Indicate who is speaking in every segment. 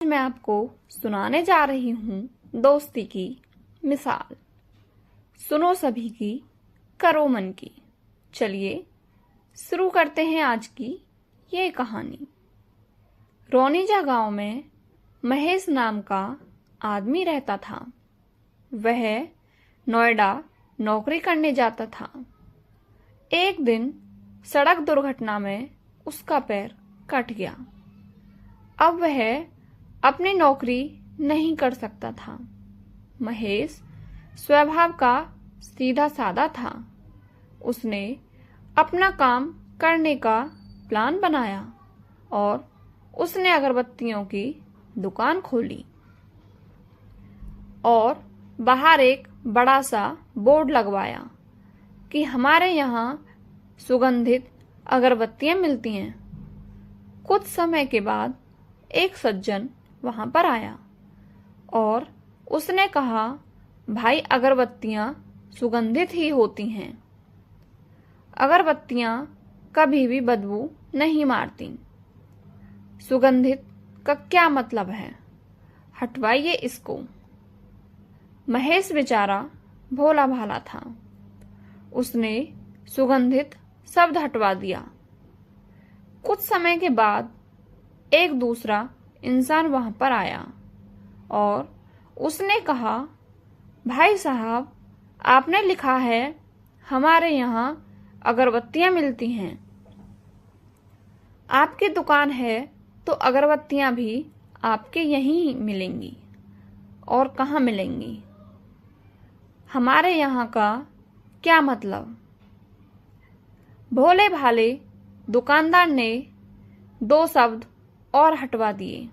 Speaker 1: मैं आपको सुनाने जा रही हूँ दोस्ती की मिसाल। सुनो सभी की, करो मन की। चलिए शुरू करते हैं आज की ये कहानी। रोनीजा गांव में महेश नाम का आदमी रहता था। वह नोएडा नौकरी करने जाता था। एक दिन सड़क दुर्घटना में उसका पैर कट गया। अब वह अपनी नौकरी नहीं कर सकता था। महेश स्वभाव का सीधा साधा था। उसने अपना काम करने का प्लान बनाया और उसने अगरबत्तियों की दुकान खोली और बाहर एक बड़ा सा बोर्ड लगवाया कि हमारे यहाँ सुगंधित अगरबत्तियां मिलती हैं। कुछ समय के बाद एक सज्जन वहां पर आया और उसने कहा, भाई अगरबत्तियां सुगंधित ही होती हैं। अगरबत्तियां कभी भी बदबू नहीं मारती। सुगंधित का क्या मतलब है? हटवाइए इसको। महेश बेचारा भोला भाला था। उसने सुगंधित शब्द हटवा दिया। कुछ समय के बाद एक दूसरा इंसान वहां पर आया और उसने कहा, भाई साहब, आपने लिखा है हमारे यहाँ अगरबत्तियां मिलती हैं। आपकी दुकान है तो अगरबत्तियां भी आपके यहीं मिलेंगी। और कहाँ मिलेंगी? हमारे यहाँ का क्या मतलब? भोले भाले दुकानदार ने दो शब्द और हटवा दिए,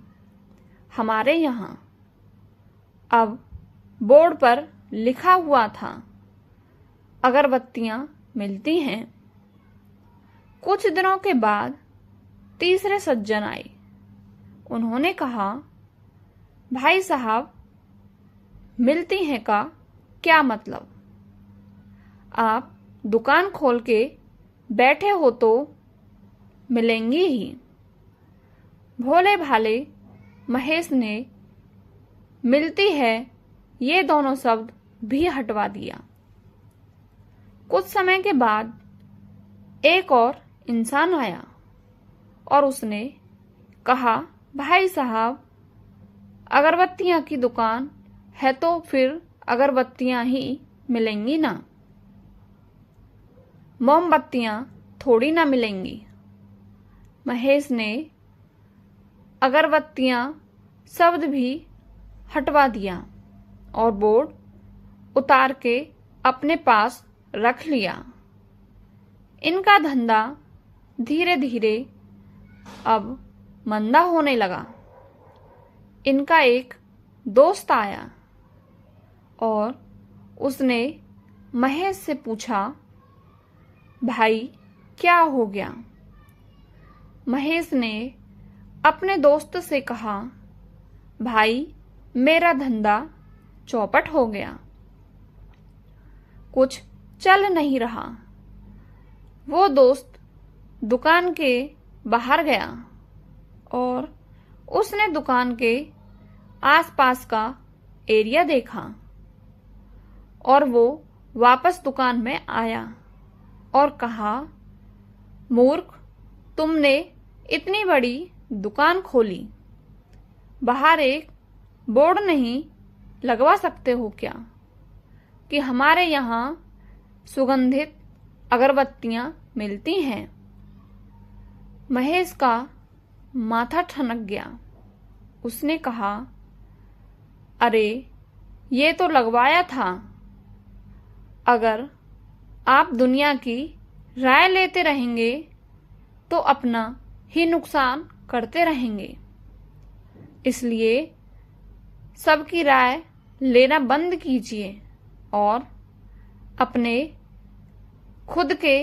Speaker 1: हमारे यहाँ। अब बोर्ड पर लिखा हुआ था, अगरबत्तियां मिलती हैं। कुछ दिनों के बाद तीसरे सज्जन आए। उन्होंने कहा, भाई साहब, मिलती हैं का क्या मतलब? आप दुकान खोल के बैठे हो तो मिलेंगी ही। भोले भाले महेश ने मिलती है ये दोनों शब्द भी हटवा दिया। कुछ समय के बाद एक और इंसान आया और उसने कहा, भाई साहब, अगरबत्तियां की दुकान है तो फिर अगरबत्तियां ही मिलेंगी ना, मोमबत्तियां थोड़ी ना मिलेंगी। महेश ने अगरबत्तियां शब्द भी हटवा दिया और बोर्ड उतार के अपने पास रख लिया। इनका धंधा धीरे धीरे अब मंदा होने लगा। इनका एक दोस्त आया और उसने महेश से पूछा, भाई क्या हो गया? महेश ने अपने दोस्त से कहा, भाई मेरा धंधा चौपट हो गया, कुछ चल नहीं रहा। वो दोस्त दुकान के बाहर गया और उसने दुकान के आसपास का एरिया देखा और वो वापस दुकान में आया और कहा, मूर्ख, तुमने इतनी बड़ी दुकान खोली, बाहर एक बोर्ड नहीं लगवा सकते हो क्या कि हमारे यहाँ सुगंधित अगरबत्तियां मिलती हैं? महेश का माथा ठनक गया। उसने कहा, अरे ये तो लगवाया था। अगर आप दुनिया की राय लेते रहेंगे तो अपना ही नुकसान करते रहेंगे। इसलिए सबकी राय लेना बंद कीजिए और अपने खुद के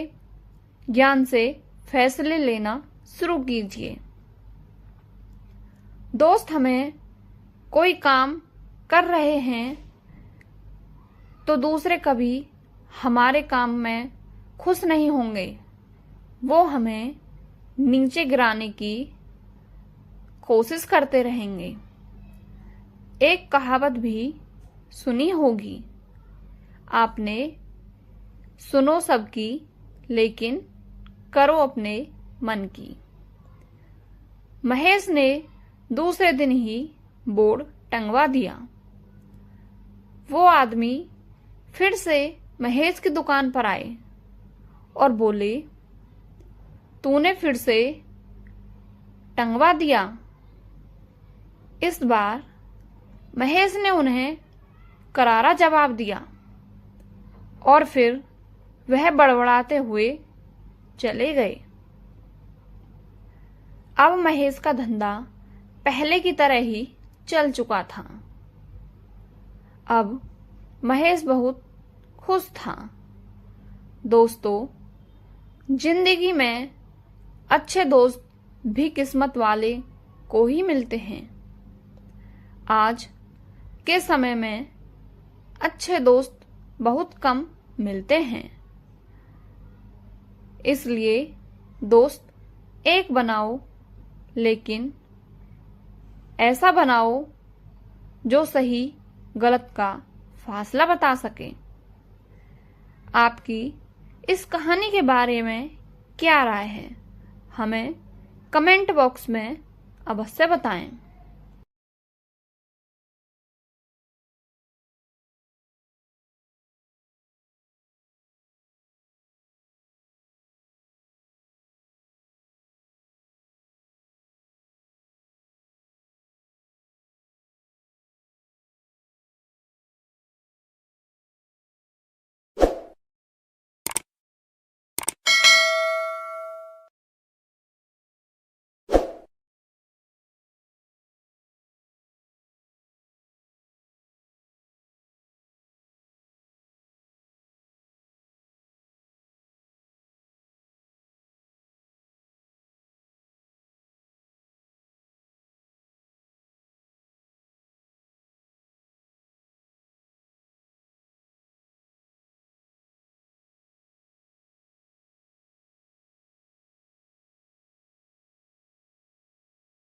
Speaker 1: ज्ञान से फैसले लेना शुरू कीजिए। दोस्त हमें कोई काम कर रहे हैं तो दूसरे कभी हमारे काम में खुश नहीं होंगे। वो हमें नीचे गिराने की कोशिश करते रहेंगे। एक कहावत भी सुनी होगी आपने, सुनो सबकी लेकिन करो अपने मन की। महेश ने दूसरे दिन ही बोर्ड टंगवा दिया। वो आदमी फिर से महेश की दुकान पर आए और बोले, तूने फिर से टंगवा दिया। इस बार महेश ने उन्हें करारा जवाब दिया और फिर वह बड़बड़ाते हुए चले गए। अब महेश का धंधा पहले की तरह ही चल चुका था। अब महेश बहुत खुश था। दोस्तों, जिंदगी में अच्छे दोस्त भी किस्मत वाले को ही मिलते हैं। आज के समय में अच्छे दोस्त बहुत कम मिलते हैं। इसलिए दोस्त एक बनाओ, लेकिन ऐसा बनाओ जो सही गलत का फासला बता सके। आपकी इस कहानी के बारे में क्या राय है, हमें कमेंट बॉक्स में अवश्य बताएं।